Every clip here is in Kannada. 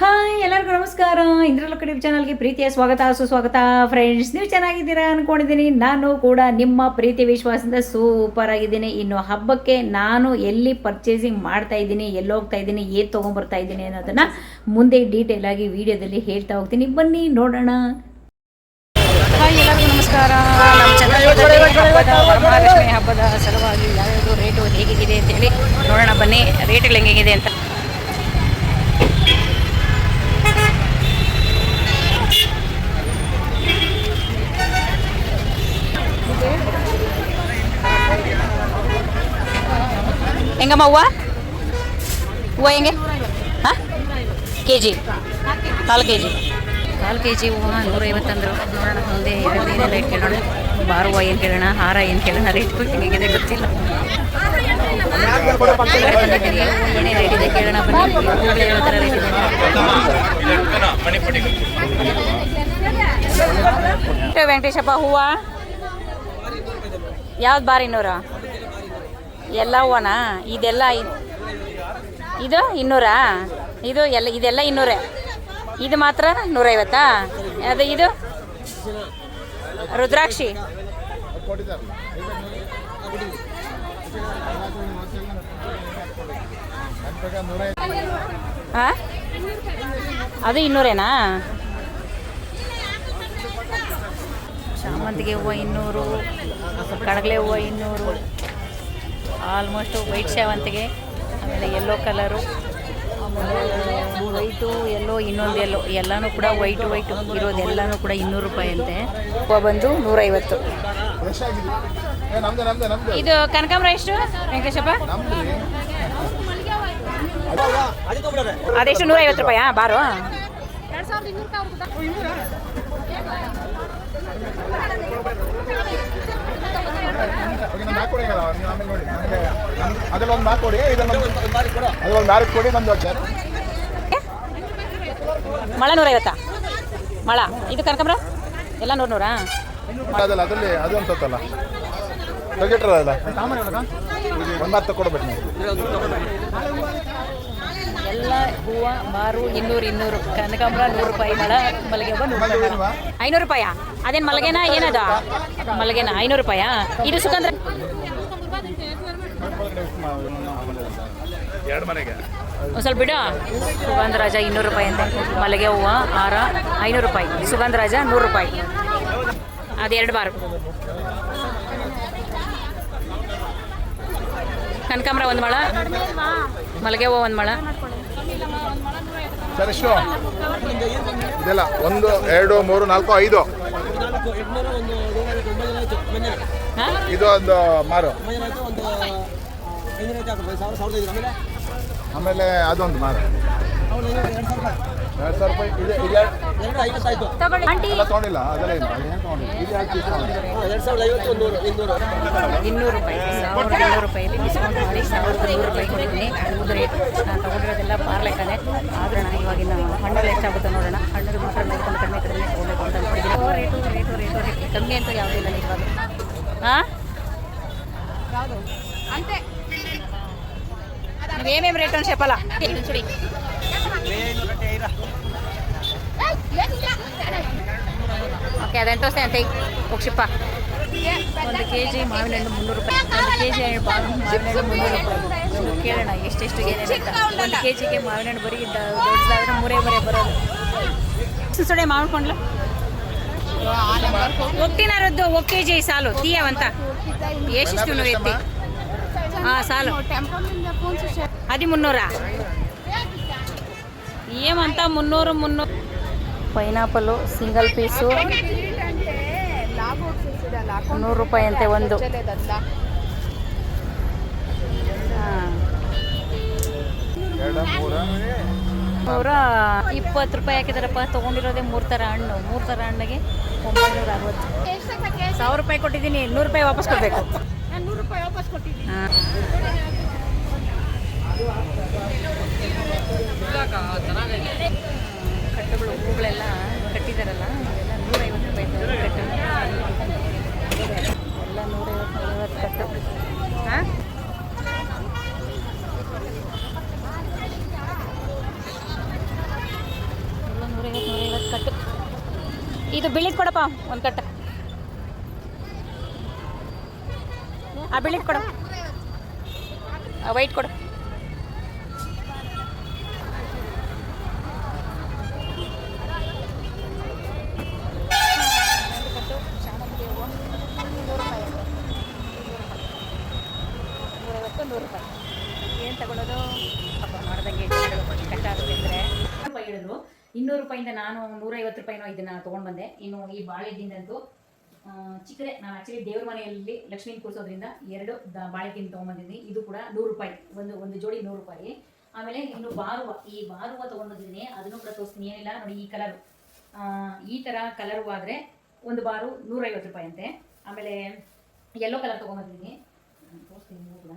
ಹಾಯ್ ಎಲ್ಲರಿಗೂ ನಮಸ್ಕಾರ. ಇಂದ್ರಲೋಕ ಟಿವಿ ಚಾನಲ್ಗೆ ಪ್ರೀತಿಯ ಸ್ವಾಗತ ಸುಸ್ವಾಗತ ಫ್ರೆಂಡ್ಸ್. ನೀವು ಚೆನ್ನಾಗಿದ್ದೀರಾ ಅಂದ್ಕೊಂಡಿದ್ದೀನಿ. ನಾನು ಕೂಡ ನಿಮ್ಮ ಪ್ರೀತಿ ವಿಶ್ವಾಸದಿಂದ ಸೂಪರ್ ಆಗಿದ್ದೀನಿ. ಇನ್ನು ಹಬ್ಬಕ್ಕೆ ನಾನು ಎಲ್ಲಿ ಪರ್ಚೇಸಿಂಗ್ ಮಾಡ್ತಾ ಇದ್ದೀನಿ, ಎಲ್ಲಿ ಹೋಗ್ತಾ ಇದ್ದೀನಿ, ಏನು ತೊಗೊಂಬರ್ತಾ ಇದ್ದೀನಿ ಅನ್ನೋದನ್ನು ಮುಂದೆ ಡೀಟೇಲ್ ಆಗಿ ವಿಡಿಯೋದಲ್ಲಿ ಹೇಳ್ತಾ ಹೋಗ್ತೀನಿ. ಬನ್ನಿ ನೋಡೋಣ. ಹಾಯ್ ಎಲ್ಲರಿಗೂ ನಮಸ್ಕಾರ. ನಮ್ಮ ಚಾನಲ್ ಮಹಾಲಕ್ಷ್ಮಿ ಹಬ್ಬದ ಸಲುವಾಗಿ ಯಾವ್ಯಾವುದು ರೇಟು ಹೇಗಿದೆ ಅಂತೇಳಿ ನೋಡೋಣ ಬನ್ನಿ. ರೇಟ್ಗಳು ಹೆಂಗಿದೆ ಅಂತ. ಹೆಂಗಮ್ಮ ಹೂವು ಹೆಂಗೆ? ಹಾಂ, ಕೆ ಜಿ ಕಾಲು ಕೆ ಜಿ ಹೂವು 150 ಅಂದರು. ನೋಡೋಣ ಮುಂದೆ ಏನೇನು ರೇಟ್ ಕೇಳೋಣ. ಬಾರ್ ಹೂವು ಏನು ಕೇಳೋಣ, ಹಾರ ಏನು ಕೇಳೋಣ, ರೇಟ್ ಹೇಗಿದೆ ಗೊತ್ತಿಲ್ಲ. ಏನೇ ರೇಟ್ ಇದೆ ಕೇಳೋಣ ಬನ್ನಿ. ಹೂವುಗಳು ಯಾವ ಥರ ರೇಟ್ ಇದೆ? ವೆಂಕಟೇಶಪ್ಪ ಹೂವು ಯಾವ್ದು ಬಾರ್ 200? ಎಲ್ಲ ಹೂವನಾ? ಇದೆಲ್ಲ ಇದು 200? ಇದೆಲ್ಲ 200. ಇದು ಮಾತ್ರ 150. ಅದು ಇದು ರುದ್ರಾಕ್ಷಿ ಹಾಂ, ಅದು 200ನಾ? ಶಾಮಂತಿಗೆ ಹೂವು 200, ಕಡಲೆ ಹೂವು 200, ಆಲ್ಮೋಸ್ಟು ವೈಟ್ ಸೇವಂತಿಗೆ, ಆಮೇಲೆ ಯೆಲ್ಲೋ ಕಲರು, ಆಮೇಲೆ ವೈಟು ಎಲ್ಲೋ, ಇನ್ನೊಂದು ಎಲ್ಲೋ, ಎಲ್ಲನೂ ಕೂಡ ವೈಟು ಇರೋದೆಲ್ಲನೂ ಕೂಡ 200 ರೂಪಾಯಿ ಅಂತೆ. ಹೂವು ಬಂದು 150. ಇದು ಕನಕಾಂಬರ ಎಷ್ಟು ವೆಂಕಟೇಶಪ್ಪ? ಅದೆಷ್ಟು? 150 ರೂಪಾಯಾ ಬಾರು? ಮಳ 150 ಮಳ. ಇದು ಕನಕಾಂಬರ ಎಲ್ಲ 100 ಅದರಲ್ಲಿ ಅದು ಅನ್ಸತ್ತಲ್ಲ ಒಂಬತ್ತು ಕೊಡ್ಬೇಕು ನೀವು. ಎಲ್ಲ ಹೂವು ಮಾರು 200. ಕನಕಾಂಬರ 100 ರೂಪಾಯಿ ಮಳ, ಮಲ್ಲಿಗೆ ಹೂವು 100 ರೂಪಾಯಿ. 500 ರೂಪಾಯಾ? ಅದೇನು ಮಲ್ಲಿಗೆನಾ ಏನದ? ಮಲ್ಲಿಗೆನಾ 500 ರೂಪಾಯಾ? ಇದು ಸುಗಂಧ ಒಂದು ಸ್ವಲ್ಪ ಬಿಡು. ಸುಗಂಧರಾಜ 200 ರೂಪಾಯಿ ಅಂತ. ಮಲ್ಲಿಗೆ ಹೂವು ಹಾರ 500 ರೂಪಾಯಿ. ಸುಗಂಧರಾಜ 100 ರೂಪಾಯಿ. ಅದು 2 ಬಾರು. ಕನಕಾಂಬರ 1 ಮಳ, ಮಲ್ಲಿಗೆ ಹೂವು 1 ಮಳ. ಇದೆಲ್ಲ 1 2 3 4 5. ಇದು ಒಂದು ಮಾರು, ಆಮೇಲೆ ಅದೊಂದು ಮಾರು 2,000 ರೂಪಾಯಿ. ತೊಗೊಂಡಿಲ್ಲ ಅದೆಲ್ಲ 200 ರೂಪಾಯಿ. 1200 ರೂಪಾಯಲ್ಲಿ ಡಿಸ್ಕೌಂಟ್ ಮಾಡಿ 1100 ರೂಪಾಯಿ ಕೊಟ್ಟಿದ್ದೀನಿ. ಹೂದು ರೇಟ್ ನಾನು ತೊಗೊಂಡಿರೋದೆಲ್ಲ ಬಾರ್ಲೆಕ್ಕನೆ. ಆದರೆ ನಾನು ಇವಾಗಿನ ಹಣ್ಣಲ್ಲಿ ಎಷ್ಟಾಗುತ್ತೆ ನೋಡೋಣ. ಹಣ್ಣಲ್ಲಿ ಮಾತ್ರ ನೋಡ್ಕೊಂಡು ಕಡಿಮೆ ತೊಗೊಳ್ಬೇಕು ಅಂತ ಅಂದ್ಕೊಂಡಿದ್ದೀನಿ. ರೇಟು ಕಮ್ಮಿ ಅಂತ ಯಾವುದೂ ಇಲ್ಲ ಇವಾಗ. ಹಾಂ, ಅಂತೆ ಏನೇನು ರೇಟ್ ಒಂದು ಶೆಪ್ಪಲ್ಲ ಸುಡಿ. ಓಕೆ, ಅದೆಂಟು ವಸ್ತೆ ಅಂತ ಹೋಗ್ಶಿಪ್ಪ. 1 kg ಮಾವಿನ ಹಣ್ಣು 300 ರೂಪಾಯಿ. 1 kg ಮಾವಿನ ಹಣ್ಣು 300 ರೂಪಾಯಿ. ಕೇಳೋಣ ಎಷ್ಟೆಷ್ಟು ಏನೇನು ಅಂತ. 1 kgಗೆ ಮಾವಿನ ಹಣ್ಣು ಬರೀ ದೊಡ್ಡದಾದ್ರೆ 3 ಬರೋದು. ಸುಡೆ ಮಾಡ್ಕೊಂಡ್ಲ ಒಟ್ಟಿನಾರದ್ದು 1 kg ಸಾಲು ತೀಯವಂತ ಎಷ್ಟು ಎತ್ತಿ. ಹಾಂ, ಸಾಲು 1300 ಏಮಂತ 300. ಪೈನಾಪಲು ಸಿಂಗಲ್ ಪೀಸು 100 ರೂಪಾಯಿ ಅಂತೆ ಒಂದು. ಹಾಂ, 120 ರೂಪಾಯಿ ಹಾಕಿದಾರಪ್ಪ. ತೊಗೊಂಡಿರೋದೇ 3 ಥರ ಹಣ್ಣು. 3 ಥರ ಹಣ್ಣಿಗೆ 960. 1000 ರೂಪಾಯಿ ಕೊಟ್ಟಿದ್ದೀನಿ. 100 ರೂಪಾಯಿ ವಾಪಸ್ ಕೊಡಬೇಕು. 100 ರೂಪಾಯಿ ವಾಪಸ್ ಕೊಟ್ಟಿದ್ದೀನಿ. ಹಾಂ, ಕಟ್ಟುಗಳು ಹೂಗಳೆಲ್ಲ ಕಟ್ಟಿದಾರಲ್ಲ, ಇದೆಲ್ಲ 150 ರೂಪಾಯಿ ಕಟ್ಟು. ಎಲ್ಲ 150 ಕಟ್ಟು. ಹಾಂ, ಇದು ಬಿಳಿದ್ ಕೊಡಪ್ಪ ಒಂದು ಕಟ್ಟ. ಆ ಬಿಳಿದ್ ಕೊಡು, ವೈಟ್ ಕೊಡು. ₹100 ಏನು ತಗೊಳ್ಳೋದು ಹಬ್ಬ ಮಾಡ್ದಂಗೆ ಕಷ್ಟ ಆಗುತ್ತೆ ಅಂದರೆ ರೂಪಾಯಿ ಹೇಳಿದ್ರು. ₹200 ನಾನು ₹150 ಇದನ್ನು ತೊಗೊಂಡು ಬಂದೆ. ಇನ್ನು ಈ ಬಾಳೆದಿಂದಂತೂ ಚಿಕ್ಕದೆ, ನಾನು ಆ್ಯಕ್ಚುಲಿ ದೇವ್ರ ಮನೆಯಲ್ಲಿ ಲಕ್ಷ್ಮೀನ ಕೂರಿಸೋದ್ರಿಂದ 2 ಬಾಳೆಗಿನ ತೊಗೊಂಬಂದಿದ್ದೀನಿ. ಇದು ಕೂಡ ₹100, ಒಂದು ಜೋಡಿ ₹100. ಆಮೇಲೆ ಇನ್ನು ಈ ಬಾರುವ ತೊಗೊಂಡಿದ್ದೀನಿ, ಅದನ್ನು ಕೂಡ ತೋರಿಸ್ತೀನಿ. ಏನಿಲ್ಲ ನೋಡಿ, ಈ ಕಲರು, ಈ ಥರ ಕಲರು ಆದರೆ ಒಂದು ಬಾರು ₹150 ಅಂತೆ. ಆಮೇಲೆ ಯೆಲ್ಲೋ ಕಲರ್ ತೊಗೊಂಬಂದಿದ್ದೀನಿ, ತೋರಿಸ್ತೀನಿ. ನೀವು ಕೂಡ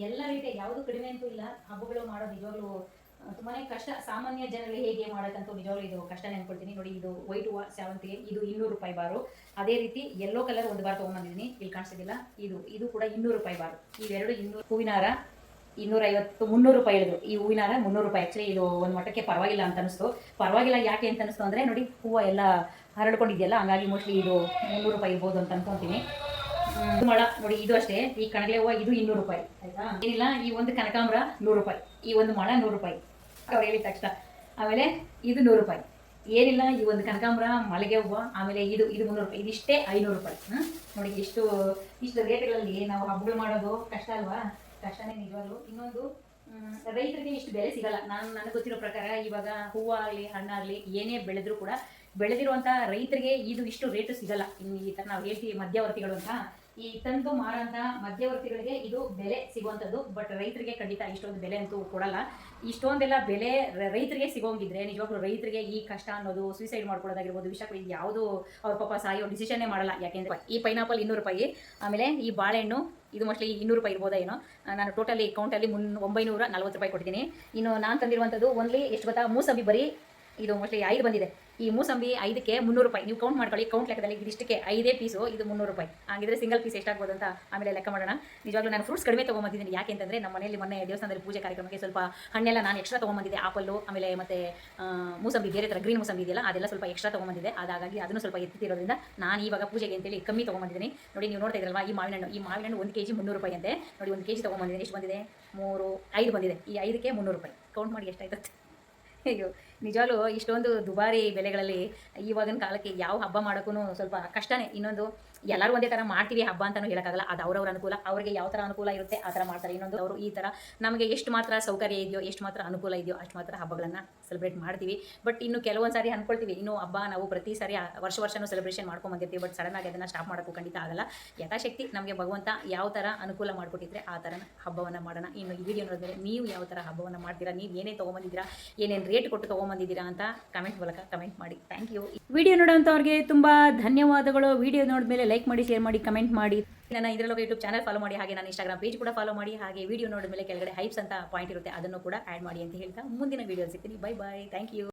ಎಲ್ಲ ರೀತಿಯ ಯಾವುದು ಕಡಿಮೆ ಅಂತೂ ಇಲ್ಲ. ಹಬ್ಬಗಳು ಮಾಡೋದು ನಿಜವಾಗ್ಲೂ ತುಂಬಾ ಕಷ್ಟ. ಸಾಮಾನ್ಯ ಜನರಿಗೆ ಹೇಗೆ ಮಾಡೋಕ್ಕಂತೂ ನಿಜವಾಗ್ಲೂ ಇದು ಕಷ್ಟನೇ ಅನ್ಕೊಳ್ತೀನಿ. ನೋಡಿ, ಇದು ವೈಟ್ ಹೂವು ಸೇವಂತಿಗೆ, ಇದು ₹200 ಬಾರು. ಅದೇ ರೀತಿ ಯೆಲ್ಲೋ ಕಲರ್ ಒಂದು ಬಾರ್ ತೊಗೊಂಬಂದಿದ್ದೀನಿ, ಇಲ್ಲಿ ಕಾಣಿಸ್ತಿದ್ದಿಲ್ಲ, ಇದು ಕೂಡ ₹200 ಬಾರು. ಇವೆರಡು 200. ಹೂವಿನ ಹಾರ ₹250, ₹300 ಹೇಳಿದ್ರು. ಈ ಹೂವಿನ ಹಾರ ₹300. ಆ್ಯಕ್ಚುಲಿ ಇದು ಒಂದು ಮಟ್ಟಕ್ಕೆ ಪರವಾಗಿಲ್ಲ ಅಂತ ಅನಿಸ್ತು. ಪರವಾಗಿಲ್ಲ ಯಾಕೆ ಅಂತ ಅನಿಸ್ತು ಅಂದರೆ, ನೋಡಿ ಹೂವು ಎಲ್ಲ ಹರಡ್ಕೊಂಡಿದೆಯಲ್ಲ, ಹಂಗಾಗಿ ಮೋಸ್ಟ್ಲಿ ಇದು ₹300 ಇರ್ಬೋದು ಅಂತ ಅನ್ಕೊತೀನಿ. ಮಳ ನೋಡಿ, ಇದು ಅಷ್ಟೇ. ಈ ಕಣಲೆ ಹೂವು ಇದು ₹200 ಆಯ್ತಾ. ಏನಿಲ್ಲ, ಈ ಒಂದು ಕನಕಾಂಬರ ₹100, ಈ ಒಂದು ಮಳ ₹100 ಅವ್ರು ಹೇಳಿದ ತಕ್ಷಣ. ಆಮೇಲೆ ಇದು ₹100. ಏನಿಲ್ಲ, ಈ ಒಂದು ಕನಕಾಂಬರ, ಮಲ್ಲಿಗೆ ಹೂವು, ಆಮೇಲೆ ಇದು ₹300. ಇದಿಷ್ಟೇ ₹500. ನೋಡಿ, ಇಷ್ಟು ರೇಟ್ಗಳಲ್ಲಿ ನಾವು ಹಬ್ಬಗಳು ಮಾಡೋದು ಕಷ್ಟ ಅಲ್ವಾ? ಕಷ್ಟನೇ ನಿಜವಾಗ್ಲು. ಇನ್ನೊಂದು, ರೈತರಿಗೆ ಇಷ್ಟು ಬೆಲೆ ಸಿಗಲ್ಲ. ನನಗೆ ಗೊತ್ತಿರೋ ಪ್ರಕಾರ ಇವಾಗ ಹೂವಾಗಲಿ ಹಣ್ಣಾಗಲಿ ಏನೇ ಬೆಳೆದ್ರೂ ಕೂಡ ಬೆಳೆದಿರುವಂಥ ರೈತರಿಗೆ ಇಷ್ಟು ರೇಟು ಸಿಗಲ್ಲ. ಇನ್ನು ಈ ಥರ ನಾವು ಹೇಳ್ತೀವಿ ಮಧ್ಯವರ್ತಿಗಳು ಅಂತ, ಈ ತಂದು ಮಾರೋಂಥ ಮಧ್ಯವರ್ತಿಗಳಿಗೆ ಇದು ಬೆಲೆ ಸಿಗುವಂಥದ್ದು. ಬಟ್ ರೈತರಿಗೆ ಖಂಡಿತ ಇಷ್ಟೊಂದು ಬೆಲೆ ಅಂತೂ ಕೊಡಲ್ಲ. ಇಷ್ಟೊಂದೆಲ್ಲ ಬೆಲೆ ರೈತರಿಗೆ ಸಿಗೋಂಗಿದ್ರೆ ನಿಜವಾಗ್ಲೂ ರೈತರಿಗೆ ಈ ಕಷ್ಟ ಅನ್ನೋದು, ಸೂಸೈಡ್ ಮಾಡ್ಕೊಳ್ಳೋದಾಗಿರ್ಬೋದು, ಇದು ಯಾವುದು ಅವ್ರ ಪಾಪ ಸಾಯೋ ಡಿಸಿಷನ್ನೇ ಮಾಡಲ್ಲ. ಯಾಕೆಂದರೆ ಈ ಪೈನಾಪಲ್ ₹200, ಆಮೇಲೆ ಈ ಬಾಳೆಹಣ್ಣು ಇದು ಮೋಸ್ಟ್ಲಿ ₹200 ಇರ್ಬೋದಾ ಏನೋ. ನಾನು ಟೋಟಲಿ ಕೌಂಟಲ್ಲಿ ₹940 ಕೊಟ್ಟಿದ್ದೀನಿ. ಇನ್ನು ನಾನು ತಂದಿರುವಂಥದ್ದು ಓನ್ಲಿ ಎಷ್ಟು ಗೊತ್ತಾ, ಮೂಸಂಬಿ ಬರೀ ಇದು ಮೋಸ್ಟ್ಲಿ 5 ಬಂದಿದೆ. ಈ ಮೂಸಂಬಿ 5ಕ್ಕೆ ₹300. ನೀವು ಕೌಂಟ್ ಮಾಡ್ಕೊಳ್ಳಿ, ಕೌಂಟ್ ಲೆಕ್ಕದಲ್ಲಿ ಇದಿಷ್ಟಕ್ಕೆ 5 ಪೀಸು, ಇದು ₹300. ಹಾಗಿದ್ರೆ ಸಿಂಗಲ್ ಪೀಸ್ ಎಷ್ಟಾಗ್ಬೋದು ಅಂತ ಆಮೇಲೆ ಲೆಕ್ಕ ಮಾಡೋಣ. ನಿಜವಾಗ್ಲೂ ನಾನು ಫ್ರೂಟ್ಸ್ ಕಡಿಮೆ ತೊಗೊಂಬಂದಿದ್ದೀನಿ. ಯಾಕೆ ಅಂತಂದರೆ, ನಮ್ಮ ಮನೆಯಲ್ಲಿ ಮೊನ್ನೆ ದೇವಸ್ಥಾನದಲ್ಲಿ ಪೂಜೆ ಕಾರ್ಯಕ್ರಮಕ್ಕೆ ಸ್ವಲ್ಪ ಹಣ್ಣೆಲ್ಲ ನಾನು ಎಕ್ಸ್ಟ್ರಾ ತೊಗೊಂಬಂದಿದ್ದೆ. ಆಪಲ್ಲು, ಆಮೇಲೆ ಮತ್ತು ಮೂಸಂಬಿ, ಬೇರೆ ಥರ ಗ್ರೀನ್ ಮೂಸಂಬಿ ಇದೆಯಲ್ಲ, ಅದೆಲ್ಲ ಸ್ವಲ್ಪ ಎಕ್ಸ್ಟ್ರಾ ತೊಗೊಂಬಂದಿದ್ದೆ. ಹಾಗಾಗಿ ಅದನ್ನು ಸ್ವಲ್ಪ ಎತ್ತಿರೋದ್ರಿಂದ ನಾನು ಇವಾಗ ಪೂಜೆಗೆ ಅಂತೇಳಿ ಕಮ್ಮಿ ತೊಗೊಂಬಂದಿದ್ದೀನಿ. ನೋಡಿ, ನೀವು ನೋಡ್ತಾ ಇದ್ರಲ್ವಾ, ಈ ಮಾವಿನ ಹಣ್ಣು 1 kg ₹300 ಅಂತೆ. ನೋಡಿ, 1 kg ತೊಗೊಂಬಂದಿದ್ದೀನಿ. ಎಷ್ಟು ಬಂದಿದೆ? 5 ಬಂದಿದೆ. ಈ 5ಕ್ಕೆ ₹300. ಕೌಂಟ್ ಮಾಡಿ ಎಷ್ಟಾಯ್ತು. ಅಯ್ಯೋ, ನಿಜವಾಗ್ಲೂ ಇಷ್ಟೊಂದು ದುಬಾರಿ ಬೆಲೆಗಳಲ್ಲಿ ಇವಾಗಿನ ಕಾಲಕ್ಕೆ ಯಾವ ಹಬ್ಬ ಮಾಡೋಕ್ಕೂ ಸ್ವಲ್ಪ ಕಷ್ಟನೇ. ಇನ್ನೊಂದು, ಎಲ್ಲರೂ ಒಂದೇ ಥರ ಮಾಡ್ತೀವಿ ಹಬ್ಬ ಅಂತಲೂ ಹೇಳೋಕ್ಕಾಗಲ್ಲ. ಅದು ಅವ್ರವ್ರ ಅನುಕೂಲ, ಅವ್ರಿಗೆ ಯಾವ ಥರ ಅನುಕೂಲ ಇರುತ್ತೆ ಆ ಥರ ಮಾಡ್ತಾರೆ. ಇನ್ನೊಂದು, ಅವರು ಈ ಥರ ನಮಗೆ ಎಷ್ಟು ಮಾತ್ರ ಸೌಕರ್ಯ ಇದೆಯೋ, ಎಷ್ಟು ಮಾತ್ರ ಅನುಕೂಲ ಇದೆಯೋ ಅಷ್ಟು ಮಾತ್ರ ಹಬ್ಬಗಳನ್ನು ಸೆಲೆಬ್ರೇಟ್ ಮಾಡ್ತೀವಿ. ಬಟ್ ಇನ್ನು ಕೆಲವೊಂದು ಸಾರಿ ಅಂದ್ಕೊಳ್ತೀವಿ, ಇನ್ನೂ ಹಬ್ಬ ನಾವು ಪ್ರತಿ ಸಾರಿ ವರ್ಷನೂ ಸೆಲೆಬ್ರೇಷನ್ ಮಾಡ್ಕೊಂಬಂದಿರ್ತೀವಿ. ಬಟ್ ಸಡನ್ನಾಗಿ ಅದನ್ನು ಸ್ಟಾಪ್ ಮಾಡೋಕ್ಕೂ ಖಂಡಿತ ಆಗಲ್ಲ. ಯಥಾಶಕ್ತಿ ನಮಗೆ ಭಗವಂತ ಯಾವ ಥರ ಅನುಕೂಲ ಮಾಡಿಕೊಟ್ಟಿದ್ರೆ ಆ ಥರ ಹಬ್ಬವನ್ನು ಮಾಡೋಣ. ಇನ್ನು ಈ ವಿಡಿಯೋ ನೋಡಿದ್ರೆ ನೀವು ಯಾವ ಥರ ಹಬ್ಬವನ್ನು ಮಾಡ್ತೀರಾ, ನೀವು ಏನೇ ತೊಗೊಂಬಂದಿದ್ದೀರಾ, ಏನೇನು ರೇಟ್ ಕೊಟ್ಟು ತೊಗೊಂಬಂದಿದ್ದೀರಾ ಅಂತ ಕಮೆಂಟ್ ಮೂಲಕ ಕಮೆಂಟ್ ಮಾಡಿ. Thank you. ವಿಡಿಯೋ ನೋಡೋಂಥವ್ರಿಗೆ ತುಂಬ ಧನ್ಯವಾದಗಳು. ವಿಡಿಯೋ ನೋಡಿದ್ಮೇಲೆ ಲೈಕ್ ಮಾಡಿ, ಶೇರ್ ಮಾಡಿ, ಕಮೆಂಟ್ ಮಾಡಿ. ನನ್ನ ಇದರಲ್ಲೂ ಯೂಟ್ಯೂಬ್ ಚಾನಲ್ ಫಾಲೋ ಮಾಡಿ, ಹಾಗೆ ನನ್ನ ಇನ್ಸ್ಟಾಗ್ರಾಮ್ ಪೇಜ್ ಕೂಡ ಫಾಲೋ ಮಾಡಿ. ಹಾಗೆ ವಿಡಿಯೋ ನೋಡಿದ್ಮೇಲೆ ಕೆಳಗಡೆ ಹೈಪ್ಸ್ ಅಂತ ಪಾಯಿಂಟ್ ಇರುತ್ತೆ, ಅದನ್ನು ಕೂಡ ಆ್ಯಡ್ ಮಾಡಿ ಅಂತ ಹೇಳ್ತಾ ಮುಂದಿನ ವಿಡಿಯೋ ಸಿಗ್ತೀನಿ. Bye bye. Thank you.